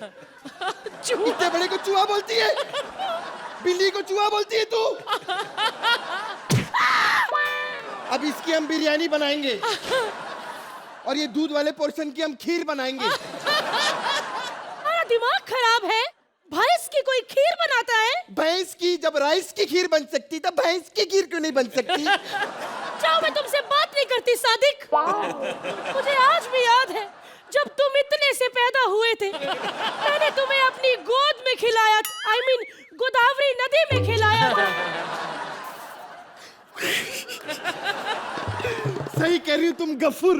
इतने बड़े को चूहा बोलती है? बिल्ली को चूहा बोलती है तू? अब इसकी हम बिरयानी बनाएंगे और ये दूध वाले पोर्शन की हम खीर बनाएंगे। हमारा दिमाग खराब है। भैंस की कोई खीर बनाता है? भैंस की जब राइस की खीर बन सकती तब भैंस की खीर क्यों नहीं बन सकती? जाओ, मैं तुमसे बात नहीं करती सादिक। मुझे आज भी याद है जब तुम इतने से पैदा हुए थे, मैंने तुम्हें अपनी गोद में खिलाया, I mean, गोदावरी नदी में खिलाया था। सही कह रही हो तुम गफूर।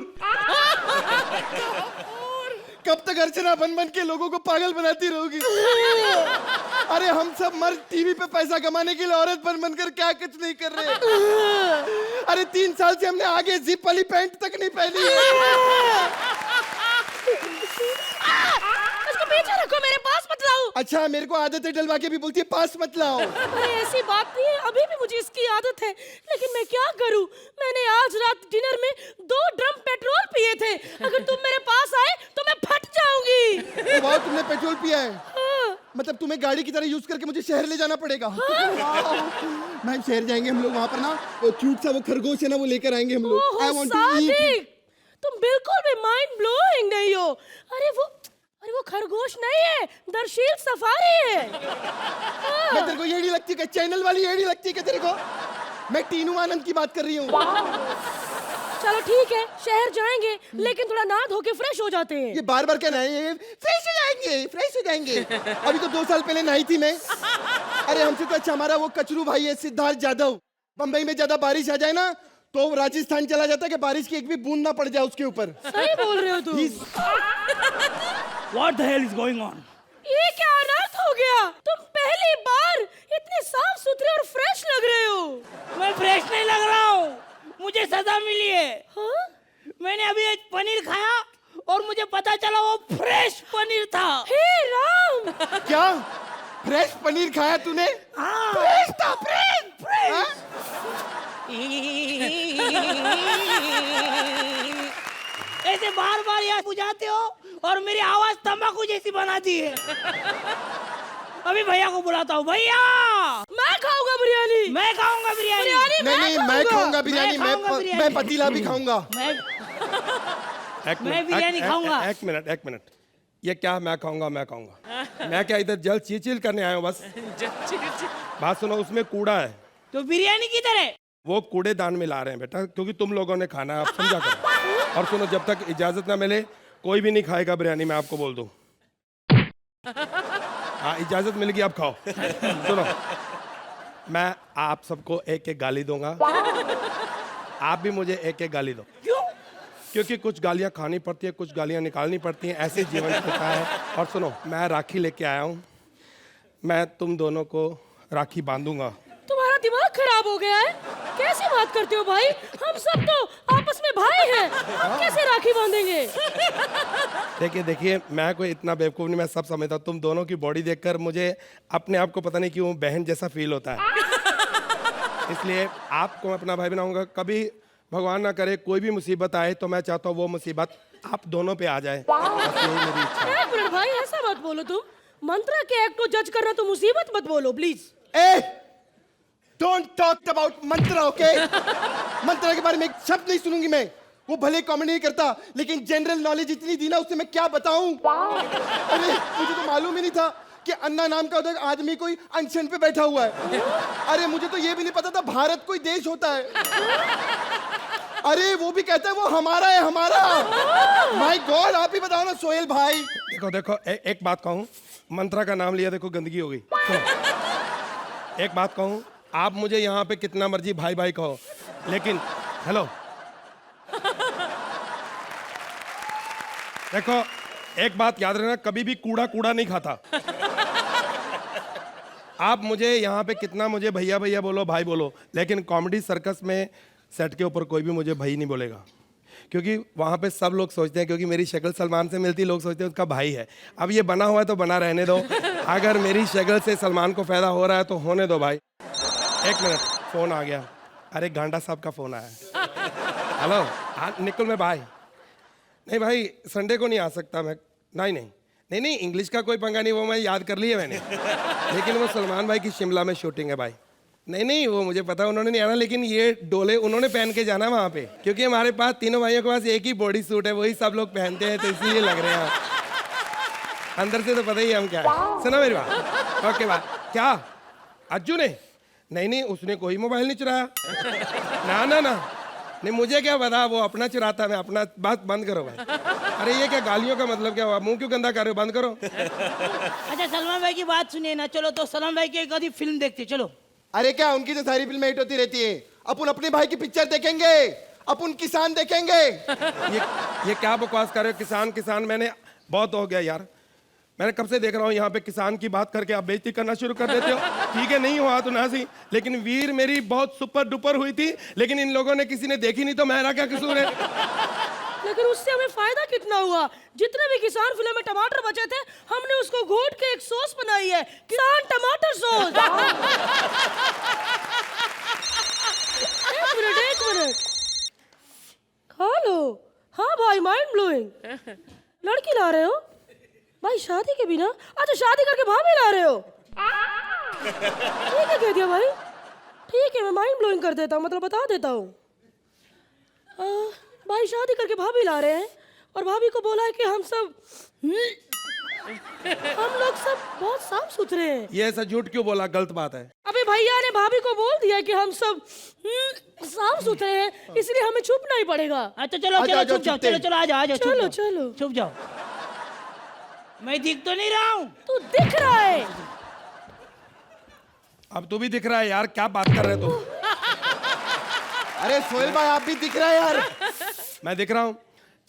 कब तक अर्चना बन बन के लोगों को पागल बनाती रहोगी? अरे हम सब मर्द टीवी पे पैसा कमाने के लिए औरत बन बनकर क्या कुछ नहीं कर रहे। अरे 3 साल से हमने आगे जिप वाली पैंट तक नहीं पहनी है। उसको पीछे रखो, मेरे पास मत लाओ। अच्छा, मेरे को आदत है डलवा के भी बोलती है पास मत लाओ। अरे ऐसी बात नहीं है, अभी भी मुझे इसकी आदत है, लेकिन मैं क्या करूं? मैंने आज रात डिनर में 2 ड्रम पेट्रोल पिए थे। अगर तुम मेरे पास आए तो मैं फट जाऊंगी। वाह, तुमने पेट्रोल पिया है? हाँ। मतलब तुम्हें गाड़ी की तरह यूज करके मुझे शहर ले जाना पड़ेगा? मैम, शहर जाएंगे हम लोग, वहाँ पर ना वो क्यूट सा वो खरगोश है ना, वो लेकर आएंगे हम लोग। ओहो, I want to eat. Sadiq, तुम बिल्कुल भी माइंड ब्लोइंग नहीं हो। अरे वो खरगोश नहीं है, दरशील सफारी है। मैं तेरे को ये नहीं लगती कि चैनल वाली ये नहीं लगती कि तेरे को? मैं टीनू आनंद की बात कर रही हूँ। चलो ठीक है, शहर जाएंगे, लेकिन थोड़ा नहा धो के फ्रेश हो जाते हैं। ये बार बार क्या नहाएंगे? फ्रेश हो जाएंगे, फ्रेश हो जाएंगे। अभी तो 2 साल पहले नहाई थी मैं। अरे हमसे तो अच्छा हमारा वो कचरू भाई है सिद्धार्थ यादव। बम्बई में ज्यादा बारिश आ जाए ना तो राजस्थान चला जाता है कि बारिश की एक भी बूंद ना पड़ जाए उसके ऊपर। सही बोल रहे हो तुम। What the hell is going on? ये क्या अनर्थ हो गया? तुम पहली बार इतने साफ सुथरे और फ्रेश लग रहे हो। मैं फ्रेश नहीं लग रहा हूँ, मुझे सजा मिली है। हाँ? मैंने अभी एक पनीर खाया और मुझे पता चला वो फ्रेश पनीर था। हे राम! क्या फ्रेश पनीर खाया तूने? हाँ। फ्रेश था, फ्रेश फ्रेश। हाँ? ऐसे बार बार याद बुझाते हो और मेरी आवाज तंबाकू जैसी बनाती है। अभी भैया को बुलाता हूँ। भैया, मैं खाऊंगा बिरयानी। मैं खाऊंगा बिरयानी। बिरयानी नहीं, मैं खाऊंगा बिरयानी। मैं खाऊंगा बिरयानी। मैं पतीला भी खाऊंगा। मैं बिरयानी खाऊंगा। एक मिनट, ये क्या मैं खाऊंगा? मैं क्या इधर जल चिल करने आया हूँ बस? बात सुनो, उसमें कूड़ा है। तो बिरयानी किधर है? वो कूड़ेदान में ला रहे हैं बेटा, क्योंकि तुम लोगों ने खाना है, आप समझा करो। और सुनो, जब तक इजाजत ना मिले कोई भी नहीं खाएगा बिरयानी, मैं आपको बोल दूं। हाँ, इजाजत मिल गई, अब खाओ। सुनो, मैं आप सबको एक एक गाली दूंगा, आप भी मुझे एक एक गाली दो। क्यों? क्योंकि कुछ गालियां खानी पड़ती है, कुछ गालियां निकालनी पड़ती हैं, ऐसे जीवन चलता है। और सुनो, मैं राखी लेके आया हूँ, मैं तुम दोनों को राखी बांधूंगा। तुम्हारा दिमाग खराब हो गया है? कैसी बात करते हो भाई? हम सब तो आपस में भाई हैं, हम कैसे राखी बांधेंगे? देखिए, मैं कोई इतना बेवकूफ़ नहीं, मैं सब समझता हूँ। तुम दोनों की बॉडी देखकर मुझे अपने आप को पता नहीं क्यों बहन जैसा फील होता है। इसलिए आपको मैं अपना भाई बनाऊंगा। कभी भगवान ना करे कोई भी मुसीबत आए तो मैं चाहता हूँ वो मुसीबत आप दोनों पे आ जाए। बस यही मेरी इच्छा है। एक मिनट भाई, ऐसा मत बोलो तुम। मंत्रा के एक्ट को जज करना तो मुसीबत मत बोलो प्लीज। डोंट टॉक अबाउट मंत्रा, ओके? मंत्रा के बारे में एक शब्द नहीं सुनूंगी मैं। वो भले कॉमेडी नहीं करता, लेकिन जनरल नॉलेज इतनी दी ना उससे मैं क्या बताऊं। अरे मुझे तो मालूम ही नहीं था कि अन्ना नाम का उधर आदमी कोई अनशन पे बैठा हुआ है। अरे मुझे तो ये भी नहीं पता था भारत कोई देश होता है। अरे वो भी कहता है वो हमारा है, हमारा। माय गॉड, आप ही बताओ ना सोहेल भाई। देखो, एक बात कहूँ, मंत्रा का नाम लिया, देखो गंदगी हो गई। सुनो, एक बात कहूँ, आप मुझे यहाँ पे कितना मर्जी भाई भाई कहो, लेकिन हेलो, देखो एक बात याद रखना, कभी भी कूड़ा नहीं खाता। आप मुझे यहाँ पे कितना मुझे भैया भैया बोलो, भाई बोलो, लेकिन कॉमेडी सर्कस में सेट के ऊपर कोई भी मुझे भाई नहीं बोलेगा, क्योंकि वहाँ पे सब लोग सोचते हैं, क्योंकि मेरी शक्ल सलमान से मिलती, लोग सोचते हैं उसका भाई है। अब ये बना हुआ है तो बना रहने दो। अगर मेरी शक्ल से सलमान को फायदा हो रहा है तो होने दो भाई। एक मिनट, फोन आ गया। अरे गांडा साहब का फोन आया। हेलो, हाँ निकुल में भाई। नहीं भाई, संडे को नहीं आ सकता मैं। नहीं, नहीं नहीं, इंग्लिश का कोई पंगा नहीं, वो मैं याद कर लिया मैंने। लेकिन वो सलमान भाई की शिमला में शूटिंग है भाई। नहीं नहीं, वो मुझे पता उन्होंने नहीं आना, लेकिन ये डोले उन्होंने पहन के जाना वहाँ पे, क्योंकि हमारे पास तीनों भाइयों के पास एक ही बॉडी सूट है, वही सब लोग पहनते हैं, तो इसलिए लग रहे हैं। अंदर से तो पता ही है हम क्या है। सुनो मेरी बात, ओके बात। क्या अज्जू ने? नहीं नहीं, उसने कोई मोबाइल नहीं चुराया। ना ना ना, नहीं मुझे क्या पता, वो अपना चुराता, मैं अपना। बात बंद करो भाई। अरे ये क्या गालियों का मतलब क्या हुआ? मुंह क्यों गंदा कर रहे हो? बंद करो। अच्छा सलमान भाई की बात सुनिए ना, चलो तो सलमान भाई की एक आधी फिल्म देखते चलो। अरे क्या, उनकी तो सारी फिल्में हिट होती रहती है। अपन अपने भाई की पिक्चर देखेंगे, अपन किसान देखेंगे। ये क्या बकवास कर रहे हो? किसान किसान, मैंने बहुत हो गया यार। मैंने कब से देख रहा हूँ यहाँ पे किसान की बात करके आप बेइज्जती करना शुरू कर देते हो। ठीक है, नहीं हुआ तो ना सही, लेकिन वीर मेरी बहुत सुपर डुपर हुई थी, लेकिन इन लोगों ने किसी ने देखी नहीं, तो मेरा क्या कसूर है? लेकिन उससे हमें फायदा कितना हुआ? जितने भी किसान फिल्म में टमाटर बचे थे, हमने उसको घोट के एक सॉस बनाई है, किसान टमाटर सॉस। एक मिनट खा लो। हाँ भाई, माइंड ब्लोइंग। लड़की ला रहे हो भाई शादी के बिना? अच्छा, शादी करके भाभी ला रहे हो? ठीक है, कह दिया भाई। ठीक है, मैं माइंड ब्लोइंग कर देता हूँ, मतलब बता देता हूँ। भाई शादी करके भाभी ला रहे हैं, और भाभी को बोला है कि हम लोग सब बहुत साफ सुथरे हैं। ये ऐसा झूठ क्यों बोला? गलत बात है। अबे भैया ने भाभी को बोल दिया कि हम सब साफ सुथरे हैं, इसलिए हमें छुपना ही पड़ेगा। अच्छा चलो आजा, चलो आजा, छुप जाओ, छुपते। चलो चलो आ जाओ, चलो चलो। छुप जाओ। मैं दिख तो नहीं रहा हूँ? तू दिख रहा है। अब तू भी दिख रहा है यार, क्या बात कर रहे हो तुम? अरे सोहेल भाई, आप भी दिख रहे हैं यार। मैं दिख रहा हूँ?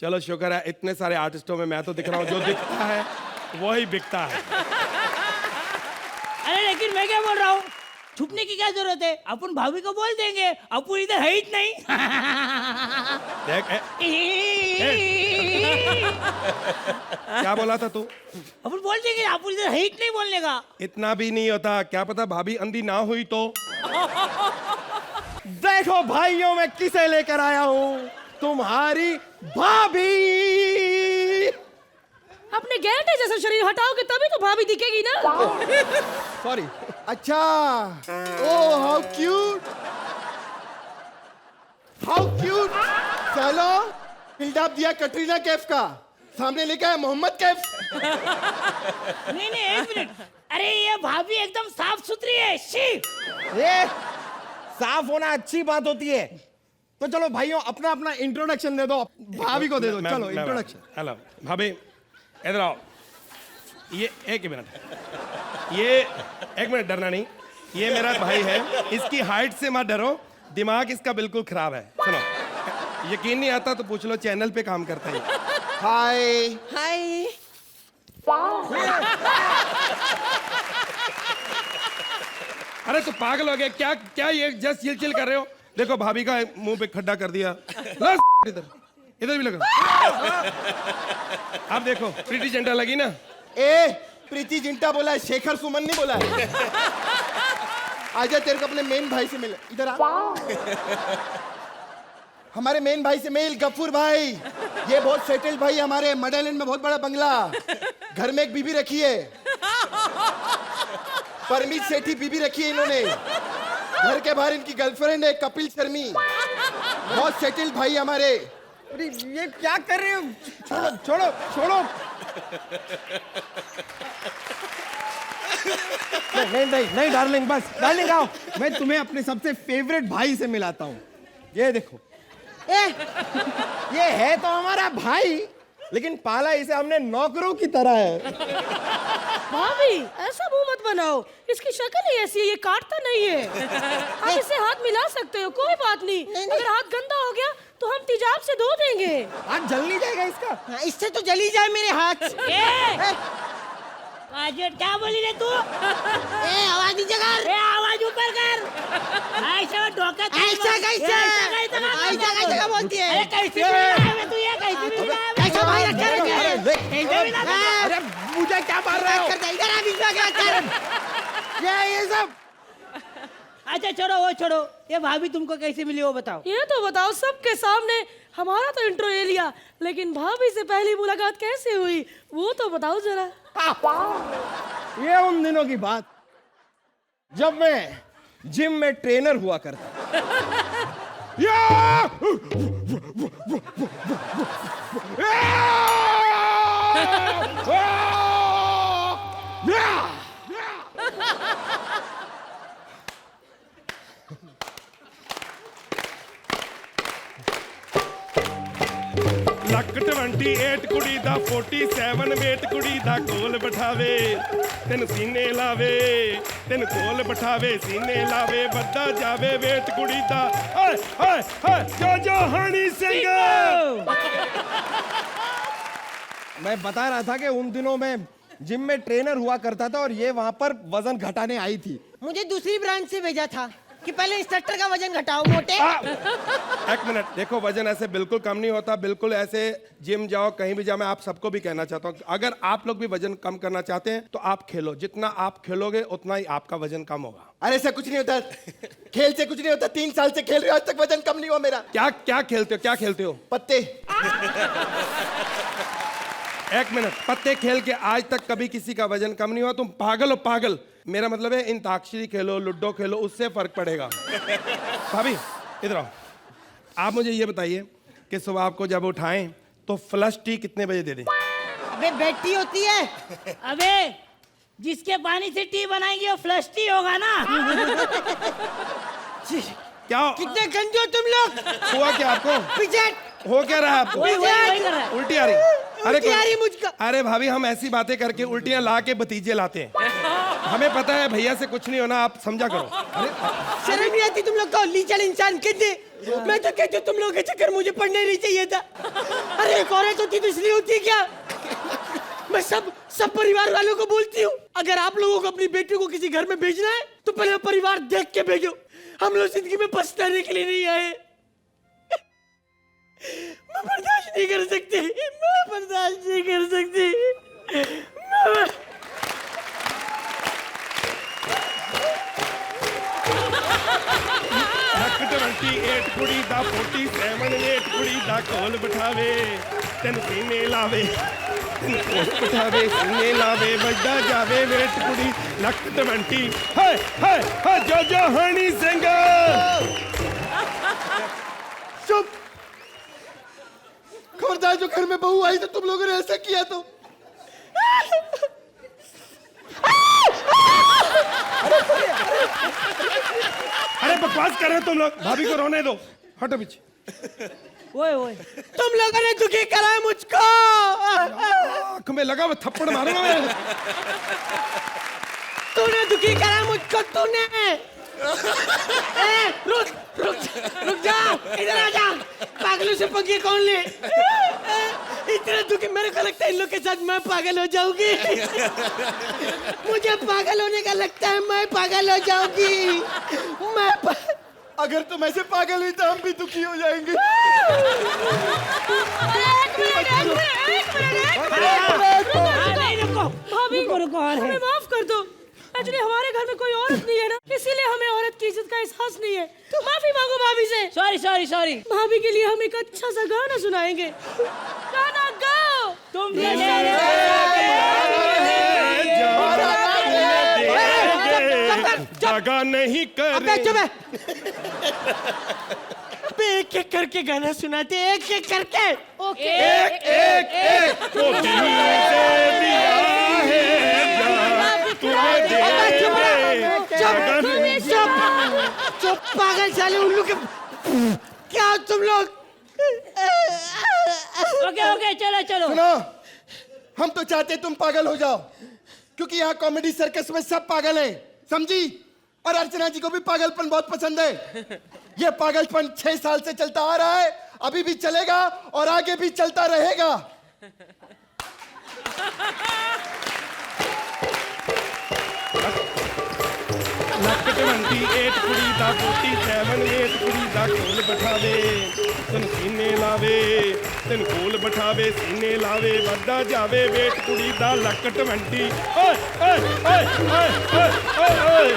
चलो शुक्र है, इतने सारे आर्टिस्टों में मैं तो दिख रहा हूँ। जो दिखता है वही बिकता है। अरे लेकिन मैं क्या बोल रहा हूँ, छुपने की क्या जरूरत है? अपन भाभी को बोल देंगे, अपन इधर है ही नहीं। देख क्या बोला था तू? अपन बोल देंगे, अपन इधर है ही नहीं बोलने का। इतना भी नहीं होता, क्या पता भाभी अंधी ना हुई तो। देखो भाइयों, मैं किसे लेकर आया हूँ, तुम्हारी भाभी। अपने गैंडे जैसा शरीर हटाओगे तभी तो भाभी दिखेगी ना। सॉरी। अच्छा, oh how cute, how cute. चलो, बिल्डअप दिया कटरीना कैफ का, सामने लेके आया मोहम्मद कैफ। नहीं नहीं, एक मिनट। अरे ये भाभी एकदम साफ सुथरी है। शी। ये साफ होना अच्छी बात होती है। तो चलो भाइयों, अपना अपना इंट्रोडक्शन दे दो, भाभी को दे दो। चलो इंट्रोडक्शन। हेलो भाभी, इधर आओ। ये एक मिनट, ये एक मिनट, डरना नहीं। ये मेरा भाई है, इसकी हाइट से मत डरो, दिमाग इसका बिल्कुल खराब है। सुनो, यकीन नहीं आता तो पूछ लो, चैनल पे काम करता है। हाय हाय। अरे तो पागल हो गए क्या? क्या ये जस्ट चिल चिल कर रहे हो? देखो भाभी का मुंह पे खड्डा कर दिया। इधर इधर भी लगा। अब देखो, प्रीति जिंटा लगी ना। ए, प्रीति जिंटा बोला है, शेखर सुमन नहीं बोला है। आजा, तेरे को अपने मेन भाई से मिल। इधर आ। हमारे मेन भाई से मिल, गफूर भाई। ये बहुत सेटल्ड भाई, हमारे मडैलैंड में बहुत बड़ा बंगला, घर में एक बीबी रखी है, परमीत सेठी बीबी रखी है इन्होंने। घर के बाहर इनकी गर्लफ्रेंड है कपिल शर्मी। बहुत सेटल्ड भाई हमारे। अरे ये क्या कर रहे हो? छोड़ो छोड़ो छोड़ो। नहीं नहीं नहीं डार्लिंग, बस डार्लिंग आओ, मैं तुम्हें अपने सबसे फेवरेट भाई से मिलाता हूँ। ये देखो, ये है तो हमारा भाई, लेकिन पाला इसे हमने नौकरों की तरह है। भाभी ऐसा मुंह मत बनाओ, इसकी शक्ल ही ऐसी है, ये काटता नहीं है। आप इससे हाथ मिला सकते हो, कोई बात नहीं। अगर हाथ गंदा हो गया तो हम तेजाब से धो देंगे। हाथ जल नहीं जाएगा इसका? इससे तो जली जाए मेरे हाथ। आजट क्या बोली रे तू? आवाज नीचे कर। आवाज ऊपर कर। ऐसा डोका ऐसा कैसे बोलती है? अरे कैसे है तू? ये कैसे कैसा भाई रखा है? अरे मुझे क्या मार रहे हो? इधर आ, बीच में क्या कर? ये सब अच्छा छोड़ो वो छोड़ो, ये भाभी तुमको कैसे मिली वो बताओ। ये तो बताओ सबके सामने, हमारा तो इंट्रो ले लिया, लेकिन भाभी से पहली मुलाकात कैसे हुई वो तो बताओ जरा। ये उन दिनों की बात जब मैं जिम में ट्रेनर हुआ करता। ਲੱਕ 28 ਕੁੜੀ ਦਾ 47 ਵੇਟ ਕੁੜੀ ਦਾ ਕੋਲ ਬਿਠਾਵੇ ਤੈਨੂੰ ਸੀਨੇ ਲਾਵੇ ਤੈਨੂੰ ਕੋਲ ਬਿਠਾਵੇ ਸੀਨੇ ਲਾਵੇ ਵੱਧਾ ਜਾਵੇ ਵੇਟ ਕੁੜੀ ਦਾ ਓਏ ਓਏ ਓਏ ਜੋ ਹਣੀ ਸਿੰਘ। मैं बता रहा था कि उन दिनों में जिम में ट्रेनर हुआ करता था और ये वहां पर वजन घटाने आई थी। मुझे दूसरी ब्रांच से भेजा था कि पहले इंस्ट्रक्टर का वजन घटाओ मोटे। एक मिनट देखो, वजन ऐसे बिल्कुल कम नहीं होता, बिल्कुल ऐसे जिम जाओ कहीं भी जाओ। मैं आप सबको भी कहना चाहता हूँ, अगर आप लोग भी वजन कम करना चाहते हैं तो आप खेलो, जितना आप खेलोगे उतना ही आपका वजन कम होगा। अरे ऐसा कुछ नहीं होता, खेल से कुछ नहीं होता। 3 साल से खेल रहे हो, आज तक वजन कम नहीं हुआ मेरा। क्या क्या खेलते हो, क्या खेलते हो? पत्ते। एक मिनट, पत्ते खेल के आज तक कभी किसी का वजन कम नहीं हुआ? तुम पागल हो पागल। मेरा मतलब है अंताक्षरी खेलो, लूडो खेलो, उससे फर्क पड़ेगा। भाभी इधर आओ, आप मुझे ये बताइए कि सुबह आपको जब उठाएं तो फ्लश टी कितने बजे दे दें? अबे बेटी होती है। अबे जिसके पानी से टी बनाएंगे वो फ्लश टी होगा ना। क्या कितने गंदे हो तुम लोग। हुआ क्या आपको? पीछे हो क्या रहा है आपको? वही कर रहा है। उल्टी आ रही? उल्टी आ रही मुझको। अरे भाभी, हम ऐसी बातें करके उल्टियां ला के भतीजे लाते हैं। हमें पता है भैया से कुछ नहीं होना, आप समझा करो। शर्म नहीं आती तुम लोग को, लीचड़ इंसान कहते। मैं तो कहती हूँ तुम लोग के चक्कर मुझे पढ़ना नहीं चाहिए था। अरे एक औरत होती तो इसलिए होती है क्या? मैं सब परिवार वालों को बोलती हूँ, अगर आप लोगों को अपनी बेटी को किसी घर में भेजना है तो पहले परिवार देख के भेजो। हम लोग जिंदगी में पछताने के लिए नहीं आए। मैं बर्दाश्त नहीं कर सकती, मैं बर्दाश्त नहीं कर सकती। ਲੱਕ 28 ਕੁੜੀ ਦਾ 47 ਵੇਟ ਕੁੜੀ ਦਾ ਕੋਲ ਬਿਠਾਵੇ ਤੈਨੂੰ ਸੀਨੇ ਲਾਵੇ ਤੈਨੂੰ ਕੋਲ ਬਿਠਾਵੇ ਸੀਨੇ ਲਾਵੇ ਵੱਡਾ ਜਾਵੇ ਵੇਟ ਕੁੜੀ ਲੱਕ 20 ਹਾਏ ਹਾਏ ਹਾਏ ਜੋ ਹਣੀ ਸਿੰਘ। चुप। खबरदार, जो घर में बहू आई तो तुम लोगों ने ऐसा किया तो। अरे बकवास कर रहे हो तुम लोग, भाभी को रोने दो, हटो पीछे। ओए ओए तुम लोगों ने दुखी करा है मुझको। आँख में लगा हुआ थप्पड़ मारूंगा मैं। तूने दुखी करा मुझको, तूने। रुक रुक रुक जा, इधर आ जा। पागलों से पंगे कौन ले? इतना दुखी, मेरे को लगता है इन लोग के साथ मैं पागल हो जाऊंगी। मुझे पागल होने का लगता है, मैं पागल हो जाऊंगी। अगर तुम ऐसे पागल हुई तो हम भी दुखी हो जाएंगे। भाभी हमें माफ कर दो। एक्चुअली हमारे घर में कोई औरत नहीं है ना, इसीलिए हमें औरत की इज्जत का एहसास नहीं है। माफी मांगो भाभी से। Sorry sorry sorry. भाभी के लिए हम एक अच्छा सा गाना सुनाएंगे। गाना गाओ। तुम जगह नहीं कर। एक एक करके गाना सुनाते, एक एक करके। ओके। एक एक एक को दिल से दिया है तुम्हें दे। चुप पागल साले उल्लू के। क्या हो तुम लोग? ओके ओके चलो चलो। सुनो, हम तो चाहते तुम पागल हो जाओ, क्योंकि यहाँ कॉमेडी सर्कस में सब पागल हैं, समझी? और अर्चना जी को भी पागलपन बहुत पसंद है। ये पागलपन 6 साल से चलता आ रहा है, अभी भी चलेगा और आगे भी चलता रहेगा। ਲੱਕ 28 ਕੁੜੀ ਦਾ 47 ਵੇਟ ਕੁੜੀ ਦਾ ਕੋਲ ਬਿਠਾਵੇ ਤੈਨੂੰ ਸੀਨੇ ਲਾਵੇ ਤੈਨੂੰ ਕੋਲ ਬਿਠਾਵੇ ਸੀਨੇ ਲਾਵੇ ਵੱਧਾ ਜਾਵੇ ਵੇਟ ਕੁੜੀ ਦਾ ਲੱਕ 20। ਓਏ ਓਏ ਓਏ ਓਏ ਓਏ ਓਏ